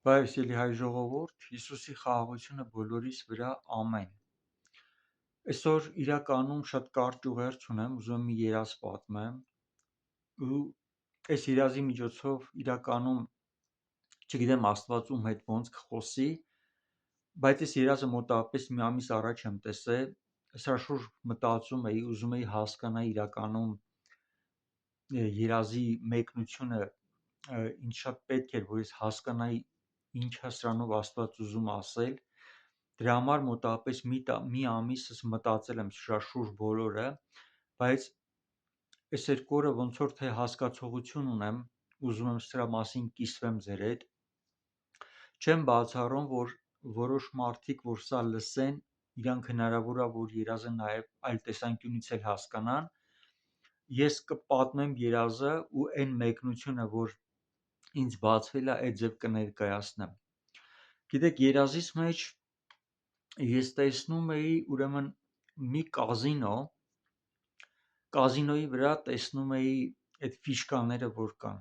Բայց ելի հայ ժողովուրդ, Հիսուսի խաղաղությունը բոլորիս վրա ամեն։ Այսօր իրականում շատ կարճ ուղերձ ունեմ, ուզում եմ մի երազ պատմեմ ու այս երազի միջոցով իրականում չգիտեմ Աստված ում հետ ոնց կխոսի, բայց այս երազը մոտավորապես մի ամիս առաջ եմ տեսել, սրա շուրջ մտածում էի, ուզում էի հասկանալ իրականում երազի մեկնությունը, ինձ շատ պետք էր, որ ես հասկանայի ինչ է սրանով Աստված ուզում ասել, դրա համար մոտավորապես մի ամիսս մտածել եմ սրա շուրջ բոլորը, բայց այս երկու օրը ոնց որ թե հասկացողություն ունեմ, ուզում եմ սրա մասին կիսվեմ ձեր հետ, չեմ բացառում, որ որոշ մարդիկ, որ սա լսեն, իրանք հնարավոր է, որ երազը նաև այլ տեսանկյունից էլ հասկանան, ես կպատմեմ երազը ու այն մեկնությունը, որ ինձ բացվել է, այդ ձև կներկայացնեմ։ Գիտեք, երազիս մեջ ես տեսնում էի ուրեմն մի կազինոյի վրա տեսնում էի այդ ֆիշկաները, որ կան։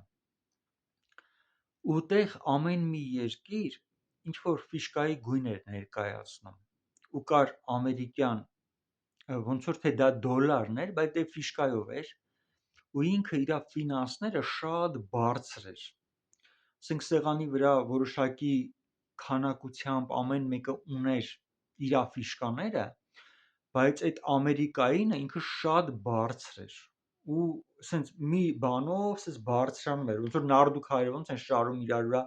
Ուտեղ ամեն մի երկիր ինչ որ ֆիշկայի գույն էր ներկայացնում։ Ու կար ամերիկյան, ոնց որ թե դա դոլարն էր, բայց դե ֆիշկայով էր, ու ինքը իր ֆինանսները շատ բարձր էր։ Ասենք սեղանի վրա որոշակի քանակությամբ ամեն մեկը ուներ իր ֆիշկաները, բայց այդ Ամերիկայինը ինքը շատ բարձր էր ու սենց մի բանով սենց բարձրանում էր, ոնց որ նարդուքայրը ոնց են շարում իրար վրա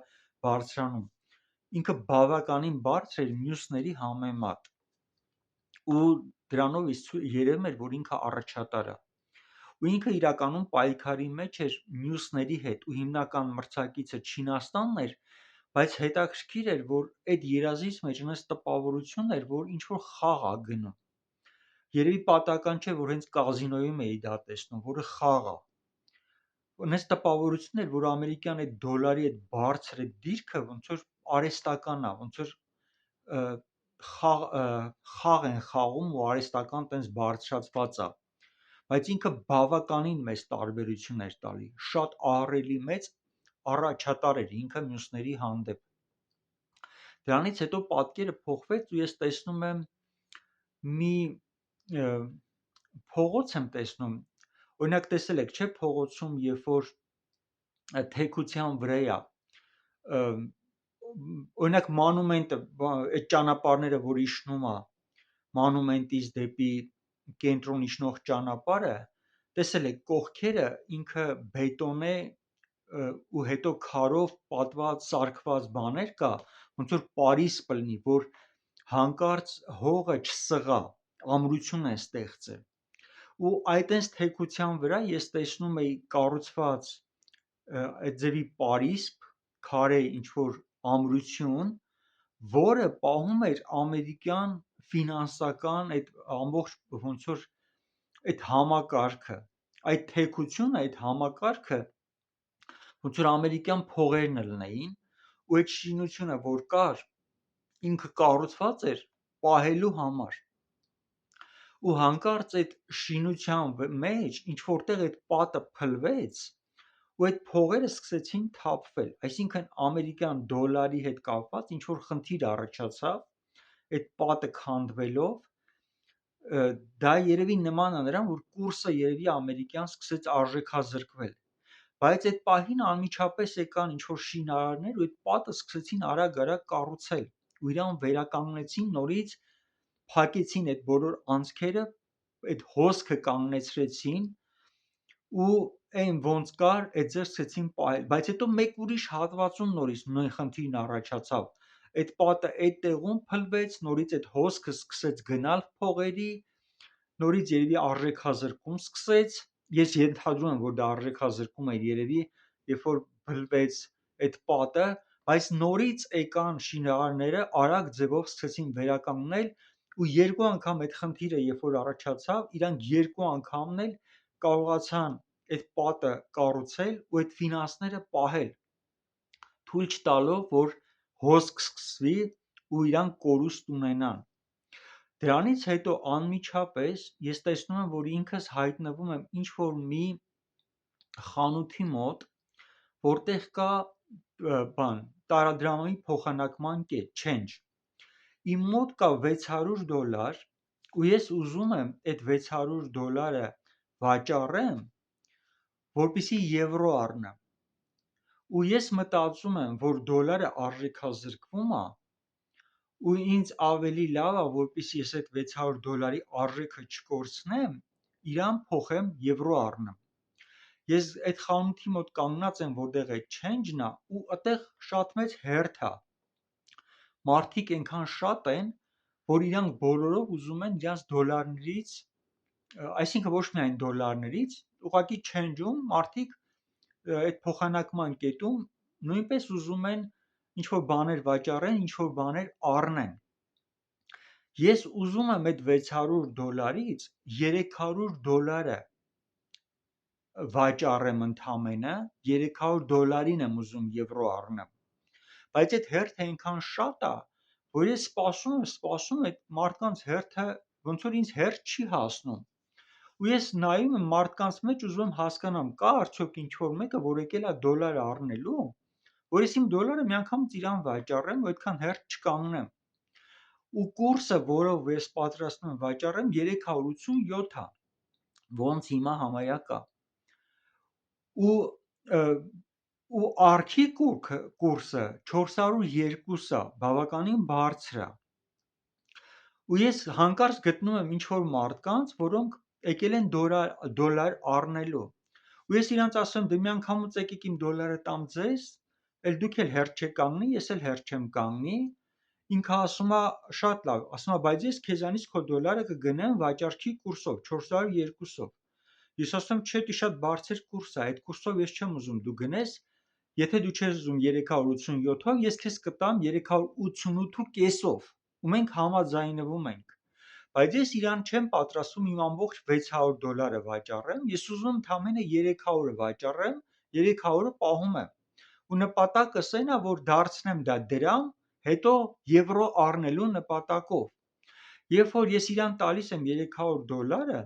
բարձրանում, ինքը բավականին բարձր էր մյուսների համեմատ ու դրանով երևում էր, որ ինքը առաջատար է ու ինքը իրականում պայքարի մեջ էր մյուսների հետ ու հիմնական մրցակիցը Չինաստանն էր, բայց հետաքրքիր էր, որ այդ երազից մեջ այնպես տպավորություն էր, որ ինչ որ խաղ է գնում։ Երևի պատահական չէ, որ հենց կազինոյում էի դա տեսնում, որը խաղ է։ Այնպես տպավորություն էր, որ ամերիկյան այդ դոլարի այդ բարձր այդ դիրքը ոնց որ արհեստական է, ոնց որ խաղ են խաղում ու արհեստական տենց բարձրացված է, բայց ինքը բավականին մեծ տարբերություն էր տալի, շատ ահռելի մեծ առաջատար էր ինքը մյուսների հանդեպ։ Դրանից հետո պատկերը փոխվեց ու ես տեսնում եմ մի փողոց եմ տեսնում, օրինակ տեսել եք, չէ՞ փողոցում, երբ որ թեքության վրա է, օրինակ մանումենտը, այդ ճանապարհները, որ իջնում է մանումենտից դեպի կենտրոն իջնող ճանապարհը, տեսել եք կողքերը ինքը բետոն է ու հետո քարով պատված սարքված բաներ կա, ոնց որ Պարիս կլինի, որ հանկարծ հողը չսղա, ամրություն է ստեղծել։ Ու այդ այնց թեքության վրա ես տեսնում էի կառուցված այդ ձևի պարիսպ, քարե ինչ որ ամրություն, որը պահում էր ամերիկյան ֆինանսական այդ ամբողջ ոնց որ այդ համակարգը, այդ թեքությունը, այդ համակարգը ոնց որ ամերիկյան փողերն լինեին ու այդ շինությունը, որ կար, ինքը կառուցված էր պահելու համար։ Ու հանկարծ այդ շինության մեջ ինչ որտեղ այդ պատը փլվեց ու այդ փողերը սկսեցին թափվել, այսինքն ամերիկյան դոլարի հետ կապված ինչ որ խնդիր առաջացավ այդ պատը քանդվելով, դա երևի նման է նրան, որ կուրսը երևի ամերիկյան սկսեց արժեքազրկվել, բայց այդ պահին անմիջապես եկան ինչ որ շինարարներ ու այդ պատը սկսեցին արագ-արագ կառուցել ու իրան վերականգնեցին նորից, փակեցին այդ բոլոր անցքերը, այդ հոսքը կանգնեցրեցին ու այն ոնց կար, այդ ձև սկսեցին պահել, բայց հետո մեկ ուրիշ հատվածում նորից նույն խնդիրն առաջացավ, այդ պատը այդ տեղում փլվեց, նորից այդ հոսքը սկսեց գնալ փողերի, նորից երևի արժեքազրկում սկսեց, ես ենթադրում եմ, որ դա արժեքազրկում էր երևի, երբ որ փլվեց այդ պատը, բայց նորից եկան շինարարները արագ ձևով սկսեցին վերականգնել ու երկու անգամ այդ խնդիրը երբ որ առաջացավ, իրանք երկու անգամն էլ կարողացան այդ պատը կառուցել ու այդ ֆինանսները պահել, թույլ չտալով, որ հոսք սկսվի ու իրանք կորուստ ունենան։ Դրանից հետո անմիջապես ես տեսնում եմ, որ ինքս հայտնվում եմ ինչ որ մի խանութի մոտ, որտեղ կա բան տարադրամի փոխանակման կետ, change։ Իմ մոտ կա $600 ու ես ուզում եմ այդ $600 վաճառեմ, որպեսզի եվրո առնեմ։ Ու ես մտածում եմ, որ դոլարը արժեքազրկվում է, ու ինձ ավելի լավ է, որպեսզի ես այդ $600 արժեքը չկորցնեմ, իրան փոխեմ եվրո առնեմ։ Ես այդ խանութի մոտ կանգնած եմ, որտեղ այդ change-ն է, ու այդտեղ շատ մեծ հերթ է։ Մարդիկ այնքան շատ են, որ իրանք բոլորով ուզում են իրանց դոլարներից, այսինքն ոչ միայն դոլարներից, ուղղակի change-ում մարդիկ այդ փոխանակման կետում նույնպես ուզում են ինչ-որ բաներ վաճառեն, ինչ-որ բաներ առնեն։ Ես ուզում եմ այդ $600-ից $300 վաճառեմ ընդամենը, $300-ին եմ ուզում եվրո առնեմ։ Բայց այդ հերթը այնքան շատ է, որ ես սպասում այդ մարդկանց հերթը ոնց որ ինձ հերթ չի հասնում։ Ու ես նայում եմ մարդկանց մեջ, ուզում եմ հասկանամ, կա արդյոք ինչ-որ մեկը, որ եկել է դոլար առնելու, որ ես իմ դոլարը միանգամից իրան վաճառեմ ու այդքան հերթ չկանգնեմ։ Ու կուրսը, որով ես պատրաստվում եմ վաճառեմ, 387 է, ոնց հիմա համարյա կա։ Ու արքի կուրսը 402 է, բավականին բարձր է։ Ու ես հանկարծ գտնում եմ ինչ-որ մարդկանց, որոնք եկել են դոլար առնելու։ Ու ես իրանց ասում եմ, դե միանգամից եկեք իմ դոլարը տամ ձեզ, էլ դուք էլ հերթ չեք կանգնի, ես էլ հերթ չեմ կանգնի։ Ինքը ասում է, շատ լավ, ասում է, բայց ես քեզանից քո դոլարը կգնեմ վաճառքի կուրսով 402-ով։ Ես ասում եմ, չէ, դի շատ բարձր կուրս է, այդ կուրսով ես չեմ ուզում դու գնես, եթե դու չես ուզում 387-ով, ես քեզ կտամ 388.5-ով, ու մենք համաձայնվում ենք։ Բայց ես իրան չեմ պատրաստվում իմ ամբողջ $600 վաճառեմ, ես ուզում եմ ընդամենը 300-ը վաճառեմ, 300-ը պահում եմ։ Ու նպատակս այն է, որ դարձնեմ դա դրամ, հետո եվրո առնելու նպատակով։ Երբ որ ես իրան տալիս եմ $300,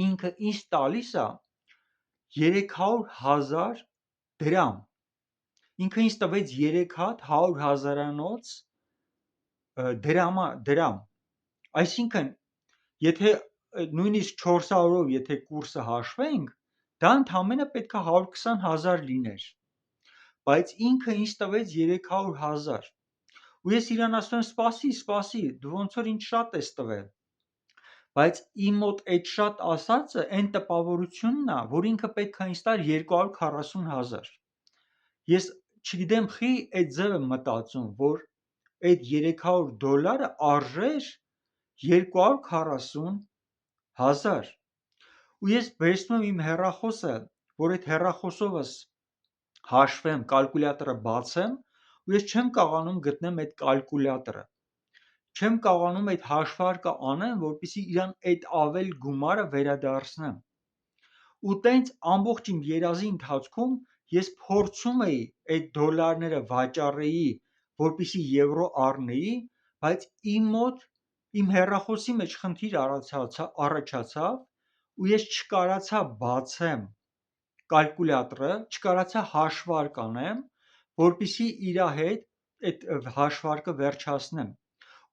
ինքը ինձ տալիս է 300,000 դրամ։ Ինքը ինձ տվեց 3 հատ 100,000-անոց դրամ։ Այսինքն, եթե նույնիսկ 400-ով եթե կուրսը հաշվենք, դա ընդամենը պետք է 120,000 լիներ։ Բայց ինքը ինձ տվեց 300,000։ Ու ես իրան ասում եմ, սպասի, դու ոնց որ ինձ շատ ես տվել։ Բայց իմ մոտ այդ շատ ասածը այն տպավորությունն է, որ ինքը պետք է ինձ տար 240,000։ Ես չգիտեմ խի այդ ձև եմ մտածում, որ այդ $300 արժեր 240,000։ Ու ես վերցնում եմ իմ հեռախոսը, որ այդ հեռախոսովս հաշվեմ, կալկուլյատորը բացեմ, ու ես չեմ կարողանում գտնեմ այդ կալկուլյատորը։ Չեմ կարողանում այդ հաշվարկը անեմ, որպեսզի իրան այդ ավել գումարը վերադարձնեմ։ Ու տենց ամբողջ իմ երազի ընթացքում ես փորձում էի այդ դոլարները վաճառեի, որպեսզի եվրո առնեի, բայց իմ հեռախոսի մեջ խնդիր առաջացավ, ու ես չկարողացա բացեմ կալկուլյատորը, չկարողացա հաշվարկ անեմ, որպեսզի իր հետ այդ հաշվարկը վերջացնեմ։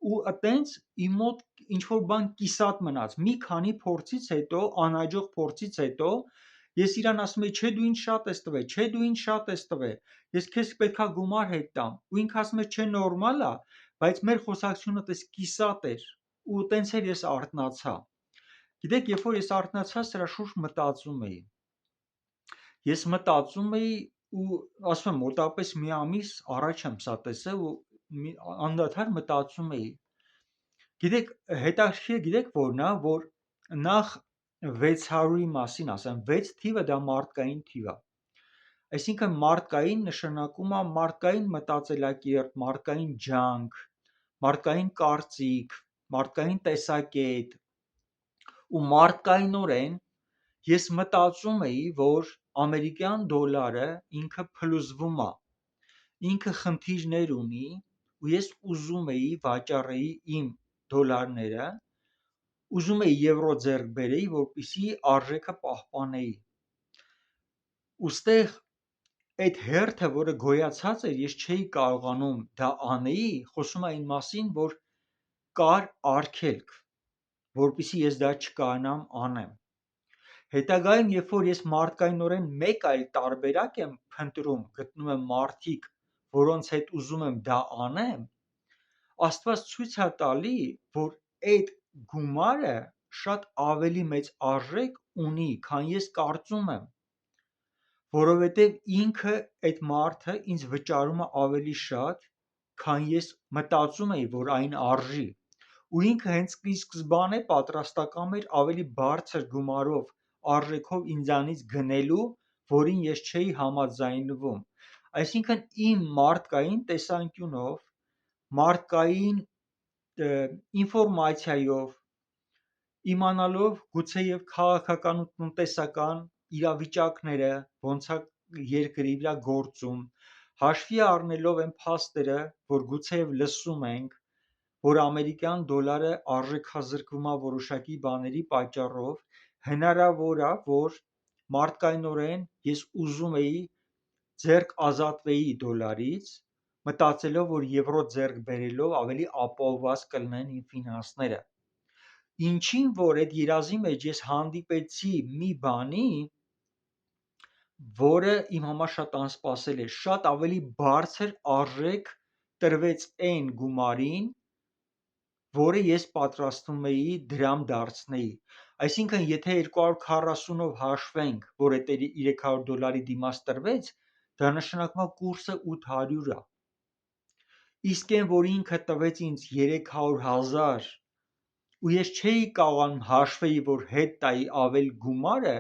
Ու այտենց իմ մոտ ինչ-որ բան կիսատ մնաց։ Մի քանի փորձից հետո, անհաջող փորձից հետո, ես իրան ասում եի, չէ, դու ինձ շատ ես տվել, չէ, դու ինձ շատ ես տվել, ես քեզ պետքա գումար հետ տամ։ Ու ինքը ասում է, չէ, նորմալ է, բայց մեր խոսակցությունը տես կիսատ էր։ Ու տենց էր ես արթնացա։ Գիտեք, երբ որ ես արթնացա, սրա շուրջ մտածում էի։ Ես մտածում էի ու ասում եմ, մոտավորապես մի ամիս առաջ եմ սա տեսել ու անդադար մտածում էի։ Գիտեք, հետաքրքիր գիտեք որն է, որ նախ 600-ի մասին ասեմ, 6 թիվը դա մարդկային թիվ է։ Այսինքն մարդկային նշանակում է մարդկային մտածելակերպ, մարդկային ջանք, մարդկային կարծիք, մարդկային տեսակետ։ Ու մարդկայնորեն ես մտածում էի, որ ամերիկյան դոլարը ինքը փլուզվում է, ինքը խնդիրներ ունի, ու ես ուզում էի վաճառեի իմ դոլարները, ուզում էի եվրո ձեռք բերեի, որպեսզի արժեքը պահպանեի։ Ուստեղ այդ հերթը, որը գոյացած էր, ես չէի կարողանում դա անեի, խոսում է այն մասին, որ կար արգելք, որպեսզի ես դա չկարողանամ անեմ։ Հետագայում, երբ որ ես մարդկայնորեն մեկ այլ տարբերակ եմ փնտրում, գտնում եմ մարդիկ, որոնց հետ ուզում եմ դա անեմ, Աստված ցույց է տալի, որ այդ գումարը շատ ավելի մեծ արժեք ունի, քան ես կարծում եմ, որովհետև ինքը այդ մարդը ինձ վճարում է ավելի շատ, քան ես մտածում էի, որ այն արժի, ու ինքը հենց սկզբանե պատրաստական էր ավելի բարձր գումարով արժեքով ինձանից գնելու, որին ես չէի համաձայնվում։ Այսինքն իմ մարդկային տեսանկյունով, մարդկային ինֆորմացիայով, իմանալով գուցեև քաղաքական ու տնտեսական իրավիճակները, ոնց է երկրի վրա գործում, հաշվի առնելով այն փաստերը, որ գուցեև լսում ենք, որ ամերիկյան դոլարը արժեքազրկվում է որոշակի բաների պատճառով, հնարավոր է, որ մարդկայնորեն ես ուզում էի ձեռք ազատվեի դոլարից, մտածելով, որ եվրո ձեռք բերելով ավելի ապահովված կլինեն իմ ֆինանսները։ Ինչին որ այդ երազի մեջ ես հանդիպեցի մի բանի, որը իմ համար շատ անսպասել է, շատ ավելի բարձր արժեք տրվեց այն գումարին, որը ես պատրաստվում էի դրամ դարձնեի։ Այսինքն, եթե 240-ով հաշվենք, որ այդ $300 դիմաց տրվեց, դա նշանակում է կուրսը 800 է։ Իսկ այն, որ ինքը տվեց ինձ 300,000, ու ես չէի կարողանում հաշվեի, որ հետ տայի ավել գումարը,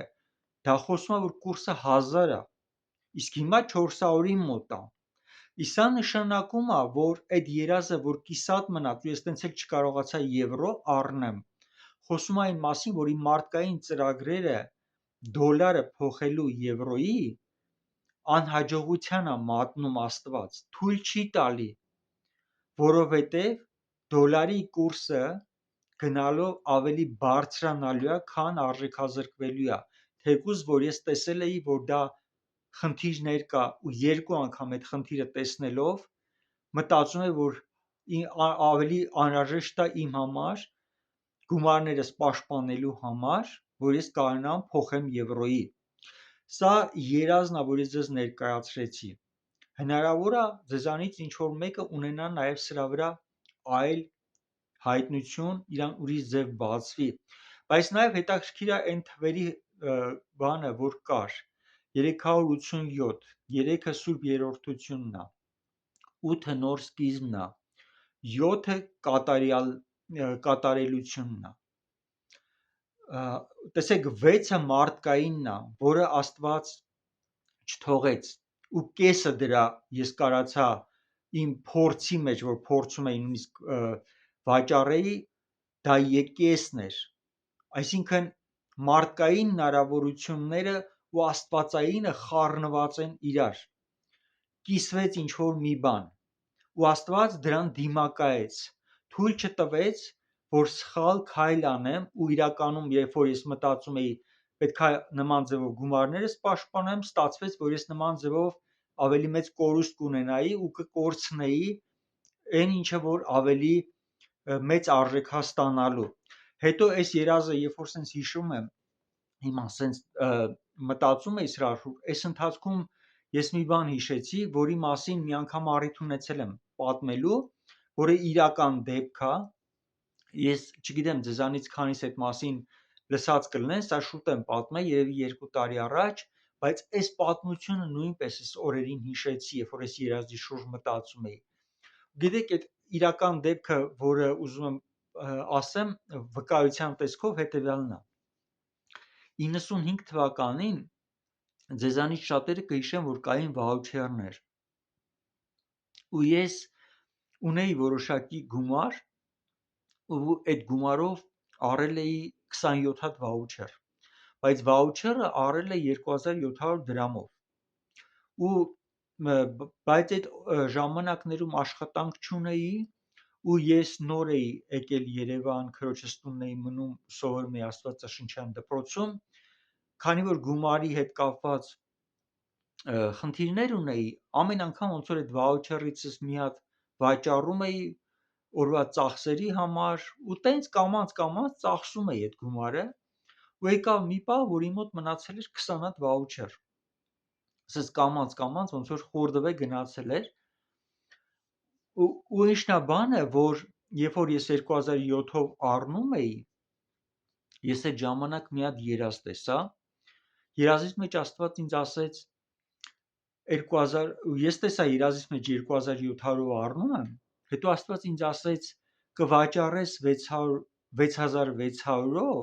դա խոսում է, որ կուրսը 1000 է, իսկ հիմա 400-ի մոտ է։ Իսկ սա նշանակում է, որ այդ երազը, որ կիսատ մնաց, ու ես տենց էլ չկարողացա եվրո առնեմ, խոսում է այն մասին, որ իմ մարդկային ծրագրերը դոլարը փոխելու եվրոյի անհաջողության է մատնում Աստված, թույլ չի տալի, որովհետև դոլարի կուրսը գնալով ավելի բարձրանալու է, քան արժեքազրկվելու է, թեկուզ որ ես տեսել էի, որ դա խնդիրներ կա, ու երկու անգամ այդ խնդիրը տեսնելով մտածում եմ, որ ավելի անհրաժեշտ է իմ համար գումարներս պաշտպանելու համար, որ ես կարողանամ փոխեմ եվրոյի։ Սա երազն է, որ ես ձեզ ներկայացրեցի։ Հնարավոր է ձեզանից ինչ-որ մեկը ունենա նաև սրա վրա այլ հայտնություն, իրան ուրիշ ձև բացվի, բայց նաև հետաքրքիր է այն թվերի բանը, որ կար 387, 3-ը Սուրբ Երրորդությունն է, 8-ը նոր սկիզբն է, 7-ը կատարելությունն է, տեսեք 6-ը մարդկայինն է, որը Աստված չթողեց, ու կեսը դրա ես կարացա իմ փորձի մեջ, որ փորձում էի նույնիսկ վաճառեի, դա կեսն էր, այսինքն մարդկային հնարավորությունները ու աստվածայինը խառնված են իրար, կիսվեց ինչ-որ մի բան, ու Աստված դրան դիմակայեց, թույլ չտվեց, որ սխալ քայլ անեմ, ու իրականում, երբ որ ես մտածում էի, պետք է նման ձևով գումարներս պաշտպանեմ, ստացվեց, որ ես նման ձևով ավելի մեծ կորուստ կունենայի ու կկորցնեի այն ինչը, որ ավելի մեծ արժեք է ստանալու։ Հետո այս երազը, երբ որ սենց հիշում եմ, հիմա սենց մտածում էի սրա, այս ընթացքում ես մի բան հիշեցի, որի մասին մի անգամ առիթ ունեցել եմ պատմելու, որը իրական դեպք է, ես չգիտեմ ձեզանից քանիս այդ մասին լսած կլինեն, սա շուտ եմ պատմել, երևի 2 տարի առաջ, բայց այս պատմությունը նույնպես այս օրերին հիշեցի, երբ որ այս երազի շուրջ մտածում էի։ Գիտեք, այդ իրական դեպքը, որը ուզում եմ ասեմ, վկայության տեսքով հետևյալն է։ 95 թվականին ձեզանից շատերը կհիշեն, որ կային վաուչերներ, ու ես ունեի որոշակի գումար, ու այդ գումարով առել էի 27 հատ վաուչեր, բայց վաուչերը առել է 2700 դրամով, բայց այդ ժամանակներում աշխատանք չունեի, ու ես նոր էի եկել Երևան, քրոջս տունն էի մնում, սովորում էի Աստվածաշնչյան դպրոցում, քանի որ գումարի հետ կապված խնդիրներ ունեի, ամեն անգամ ոնց որ այդ վաուչերիցս մի հատ վաճառում էի օրվա ծախսերի համար ու տենց կամած ծախսում էի այդ գումարը ու եկավ մի պահ, որ իմ մոտ մնացել էր 20 հատ վաուչեր, ասես կամած ոնց որ խորդվե գնացել էր ու ինչն է բանը, որ երբ որ ես 2007-ով առնում էի, ես այդ ժամանակ մի հատ երազ տեսա, երազից մեջ Աստված ինձ ասեց 2000 ես տեսա երազից մեջ 2700-ով առնում եմ, հետո Աստված ինձ ասեց կվաճառես 6600-ով,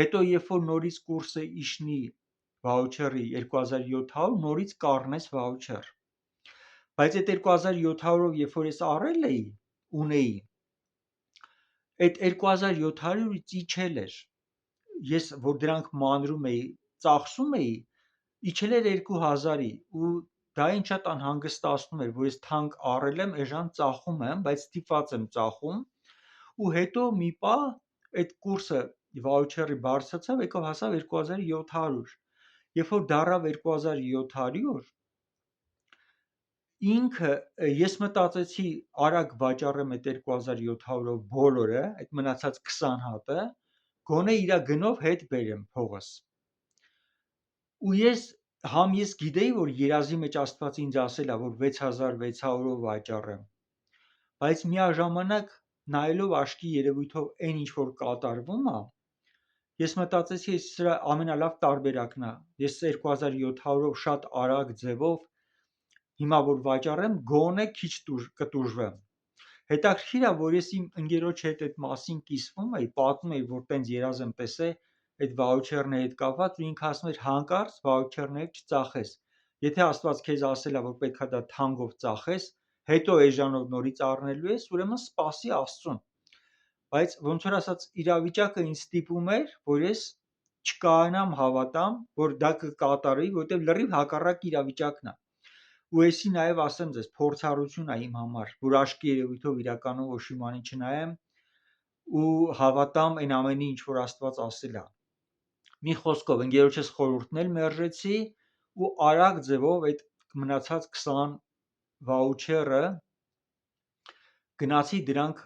հետո երբ որ նորից կուրսը իշնի վաուչերի 2700, նորից կառնես վաուչեր, բայց այդ 2700-ով երբ որ ես առել էի, ունեի, այդ 2700-ից իջել էր, ես որ դրանք մանրում էի, ծախսում էի, իջել էր 2000-ի ու դա ինձ շատ անհանգստացնում էր, որ ես թանկ առել եմ, էժան ծախում եմ, բայց ստիպված եմ ծախում ու հետո մի պահ այդ կուրսը վաուչերի բարձրացավ, եկավ հասավ 2700, երբ որ դառավ 2700, ինքը ես մտածեցի արագ վաճառեմ այդ 2700-ով բոլորը, այդ մնացած 20 հատը, գոնե իրա գնով հետ բերեմ փողս։ Ու ես գիտեի, որ երազի մեջ Աստված ինձ ասել է, որ 6600-ով վաճառեմ, բայց միաժամանակ նայելով աչքի երևույթով այն ինչ որ կատարվում է, ես մտածեցի, սրա ամենալավ տարբերակն է, ես 2700-ով շատ արագ ձևով հիմա որ վաճառեմ, գոնե քիչ կտուժվեմ։ Հետաքրքիր է, որ ես իմ ընկերոջ հետ այդ մասին կիսվում էի, պատմում էի, որ տենց երազ եմ տեսել այդ վաուչերների հետ կապված ու ինքը ասում էր հանկարծ վաուչերները չծախես։ Եթե Աստված քեզ ասել է, որ պետքա դա թանկով ծախես, հետո էժանով նորից առնելու ես, ուրեմն սպասի Աստծուն։ Բայց ոնց որ ասած իրավիճակը ինձ ստիպում էր, որ ես չկայանամ հավատամ, որ դա կկատարվի, որտեղ լրիվ հակառակ իրավիճակն է։ Ու էսի նաև ասեմ ձեզ, փորձառություն է իմ համար, որ աչքի երևույթով իրականում ոչ մի բանի չնայեմ ու հավատամ այն ամենին, ինչ որ Աստված ասել է։ Մի խոսքով ընկերոջս խորհուրդն էլ մերժեցի ու արագ ձևով այդ մնացած 20 վաուչերը գնացի դրանք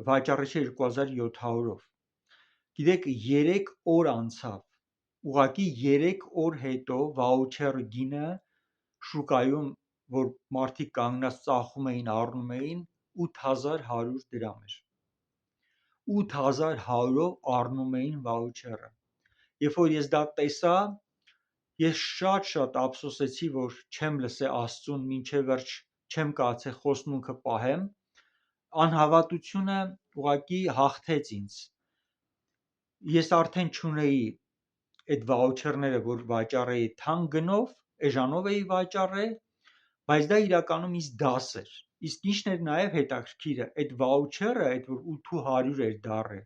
վաճառեցի 2700-ով։ Գիտեք, 3 օր անցավ, ուղղակի 3 օր հետո վաուչերի գինը շուկայում, որ մարդիկ կանգնած ծախում էին, առնում էին 8100 դրամ էր։ 8100-ով առնում էին վաուչերը։ Երբ որ ես դա տեսա, ես շատ ափսոսեցի, որ չեմ լսել Աստծուն, մինչև վերջ չեմ կարծել խոստմունքը պահեմ, անհավատությունը ուղղակի հաղթեց ինձ։ Ես արդեն չունեի այդ վաուչերները, որ վաճառեի թանկ գնով, էժանով էի վաճառել, բայց դա իրականում ինձ դաս էր։ Իսկ ինչն էր նաև հետաքրքիրը, այդ վաուչերը, այդ որ 800 էր դառը,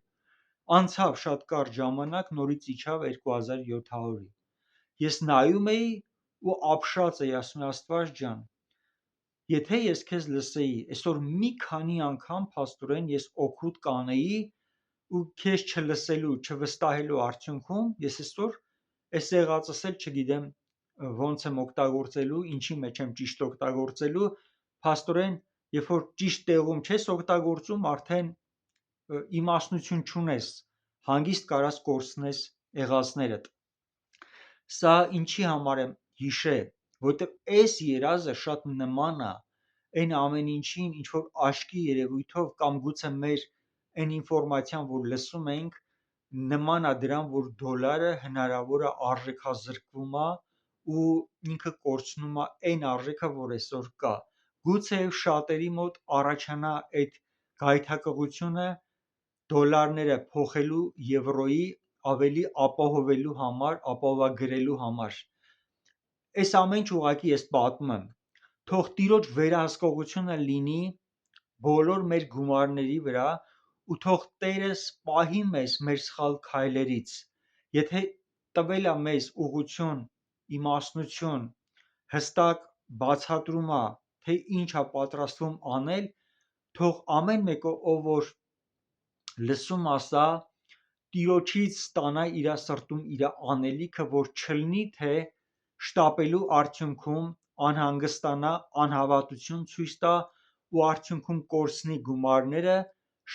անցավ շատ կարճ ժամանակ, նորից իջավ 2700-ի։ Ես նայում էի ու ապշած էի, ասում Աստված ջան, եթե ես քեզ լսեի, այսօր մի քանի անգամ փաստորեն ես օգուտ կանեի ու քեզ չլսելու, չվստահելու արդյունքում ես այսօր այս եղածս էլ չգիտեմ ոնց եմ օգտագործելու, ինչի մեջ եմ ճիշտ օգտագործելու, փաստորեն, երբ որ ճիշտ տեղում չես օգտագործում, արդեն իմաստնություն չունես, հանգիստ կարաս կորցնես եղածներդ։ Սա ինչի համար եմ հիշել, որտեղ այս երազը շատ նման է այն ամեն ինչին, ինչ որ աչքի երևույթով կամ գուցե մեր այն ինֆորմացիան, որ լսում ենք, նման է դրան, որ դոլարը հնարավոր է արժեքազրկվում է ու ինքը կորցնում է այն արժեքը, որ այսօր կա։ Գուցե շատերի մոտ առաջանա այդ գայթակղությունը դոլարները փոխելու եվրոյի ավելի ապահովելու համար, ապահովագրելու համար։ Այս ամեն ինչ ուղղակի ես պատմում եմ։ Թող Տիրոջ վերահսկողությունը լինի բոլոր մեր գումարների վրա ու թող Տերս պահի մեզ մեր սխալ քայլերից։ Եթե տվել է մեզ ուղղություն, իմաստնություն, հստակ բացատրում է, թե ինչ է պատրաստվում անել, թող ամեն մեկը, ով որ լսում է սա, Տիրոջից ստանա իր սրտում իր անելիքը, որ չլինի, թե շտապելու արդյունքում անհանգստանա, անհավատություն ցույց տա ու արդյունքում կորցնի գումարները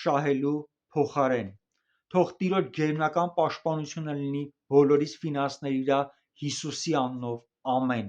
շահելու փոխարեն։ Թող Տիրոջ ջերմնական պաշտպանությունը լինի բոլորիս ֆինանսների վրա Հիսուսի անունով։ Ամեն։